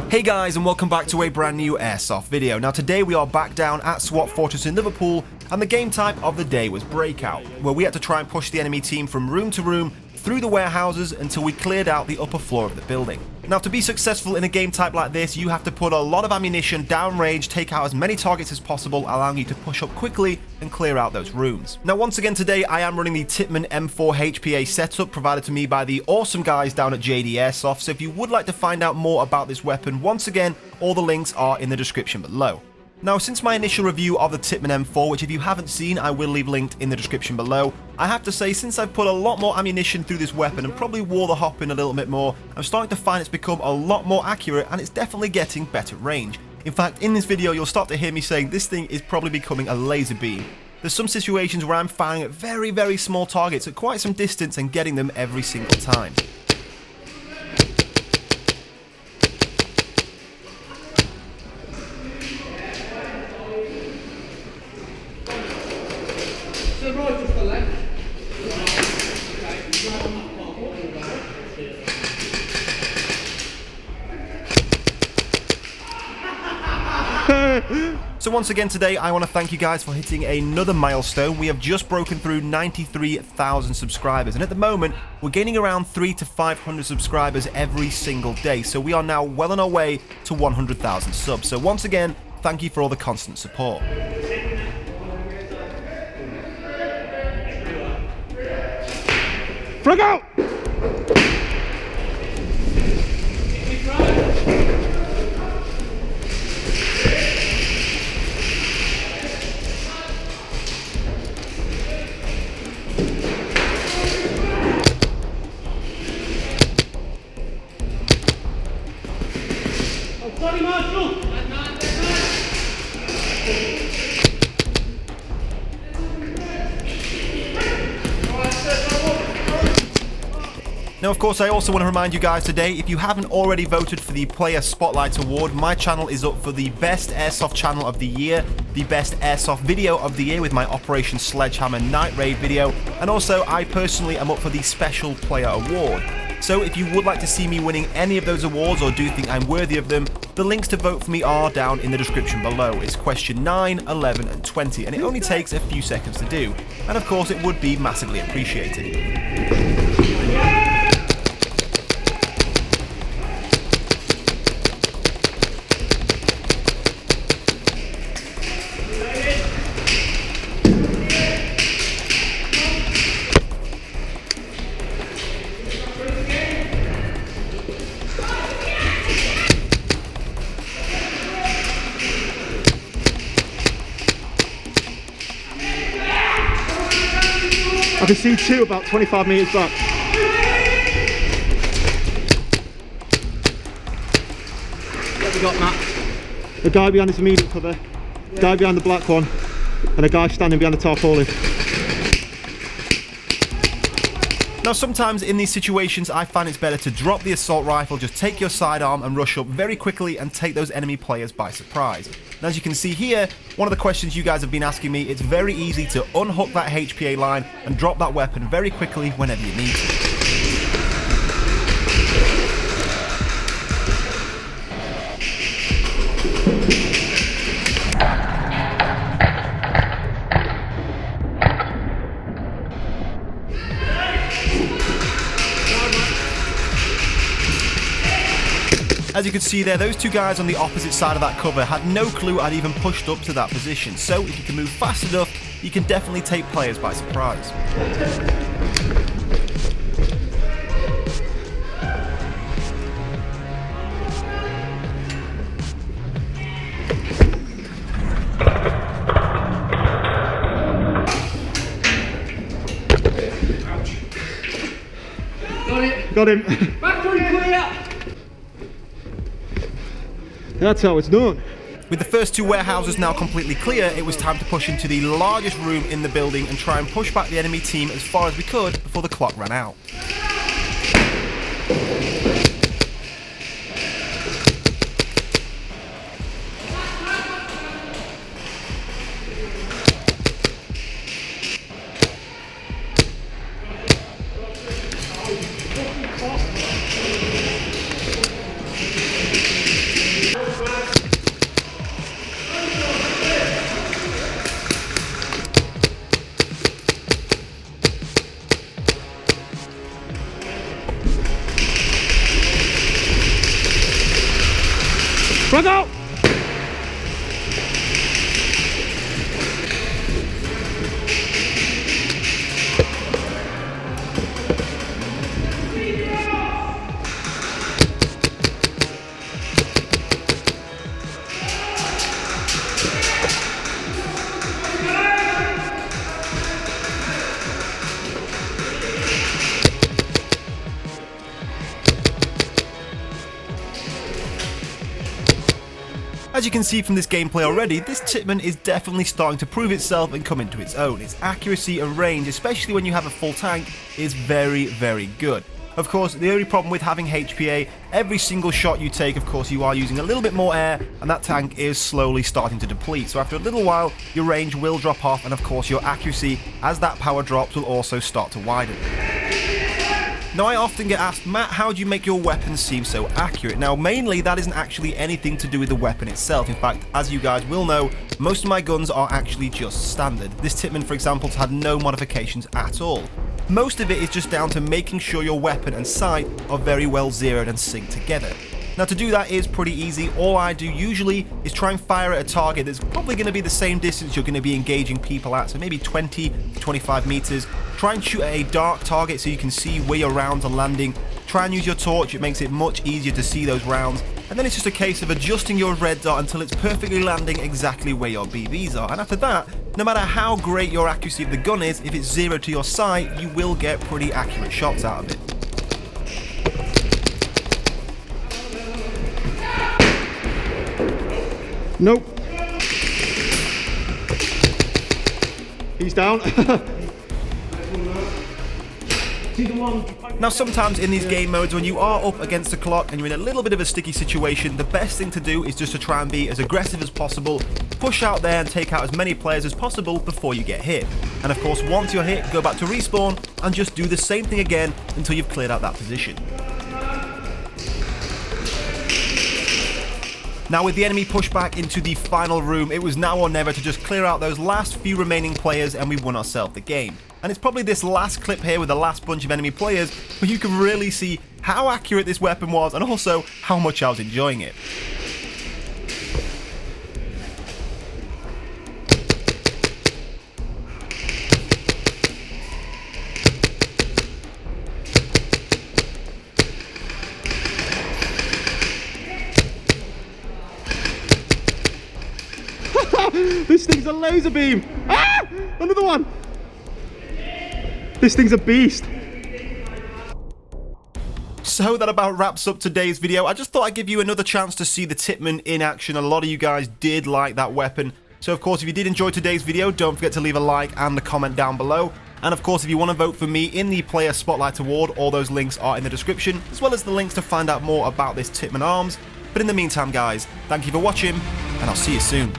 Hey guys, and welcome back to a brand new Airsoft video. Now today we are back down at Airsoft Fortress in Liverpool, and the game type of the day was Breakout, where we had to try and push the enemy team from room to room through the warehouses until we cleared out the upper floor of the building. Now to be successful in a game type like this, you have to put a lot of ammunition downrange, take out as many targets as possible, allowing you to push up quickly and clear out those rooms. Now once again today I am running the Tippmann M4 HPA setup provided to me by the awesome guys down at JDAirsoft, so if you would like to find out more about this weapon, once again all the links are in the description below. Now, since my initial review of the Tippmann M4, which if you haven't seen, I will leave linked in the description below, I have to say, since I've put a lot more ammunition through this weapon and probably wore the hop in a little bit more, I'm starting to find it's become a lot more accurate and it's definitely getting better range. In fact, in this video, you'll start to hear me saying this thing is probably becoming a laser beam. There's some situations where I'm firing at very, very small targets at quite some distance and getting them every single time. So once again today, I want to thank you guys for hitting another milestone. We have just broken through 93,000 subscribers, and at the moment, we're gaining around 300 to 500 subscribers every single day. So we are now well on our way to 100,000 subs. So once again, thank you for all the constant support. Breakout! Now, of course, I also want to remind you guys today, if you haven't already voted for the Player Spotlight Award, my channel is up for the Best Airsoft Channel of the Year, the Best Airsoft Video of the Year with my Operation Sledgehammer Night Raid video, and also I personally am up for the Special Player Award. So if you would like to see me winning any of those awards or do think I'm worthy of them, the links to vote for me are down in the description below. It's question 9, 11 and 20, and it only takes a few seconds to do, and of course it would be massively appreciated. I can see two about 25 metres back. What have we got, Matt? A guy behind this immediate cover, a guy behind the black one, and a guy standing behind the tarpaulin. Now sometimes in these situations I find it's better to drop the assault rifle, just take your sidearm and rush up very quickly and take those enemy players by surprise. And as you can see here, one of the questions you guys have been asking me, it's very easy to unhook that HPA line and drop that weapon very quickly whenever you need to. As you can see there, those two guys on the opposite side of that cover had no clue I'd even pushed up to that position, so if you can move fast enough, you can definitely take players by surprise. Got him. Factory clear! That's how it's done. With the first two warehouses now completely clear, it was time to push into the largest room in the building and try and push back the enemy team as far as we could before the clock ran out. Frag out! As you can see from this gameplay already, this Tippmann is definitely starting to prove itself and come into its own. Its accuracy and range, especially when you have a full tank, is very, very good. Of course, the only problem with having HPA, every single shot you take, of course, you are using a little bit more air, and that tank is slowly starting to deplete. So after a little while, your range will drop off, and of course your accuracy, as that power drops, will also start to widen. Now, I often get asked, Matt, how do you make your weapons seem so accurate? Now, mainly that isn't actually anything to do with the weapon itself. In fact, as you guys will know, most of my guns are actually just standard. This Tippmann, for example, has had no modifications at all. Most of it is just down to making sure your weapon and sight are very well zeroed and synced together. Now, to do that is pretty easy. All I do usually is try and fire at a target that's probably going to be the same distance you're going to be engaging people at, so maybe 20 to 25 meters. Try and shoot at a dark target so you can see where your rounds are landing. Try and use your torch, it makes it much easier to see those rounds. And then it's just a case of adjusting your red dot until it's perfectly landing exactly where your BBs are. And after that, no matter how great your accuracy of the gun is, if it's zero to your sight, you will get pretty accurate shots out of it. Nope. He's down. Now, sometimes in these game modes, when you are up against the clock and you're in a little bit of a sticky situation, the best thing to do is just to try and be as aggressive as possible, push out there and take out as many players as possible before you get hit. And of course, once you're hit, go back to respawn and just do the same thing again until you've cleared out that position. Now, with the enemy pushed back into the final room, it was now or never to just clear out those last few remaining players and we won ourselves the game. And it's probably this last clip here with the last bunch of enemy players where you can really see how accurate this weapon was and also how much I was enjoying it. This thing's a laser beam! Ah! Another one! This thing's a beast. So that about wraps up today's video. I just thought I'd give you another chance to see the Tippmann in action. A lot of you guys did like that weapon. So of course, if you did enjoy today's video, don't forget to leave a like and a comment down below. And of course, if you want to vote for me in the Player Spotlight Award, all those links are in the description, as well as the links to find out more about this Tippmann arms. But in the meantime, guys, thank you for watching, and I'll see you soon.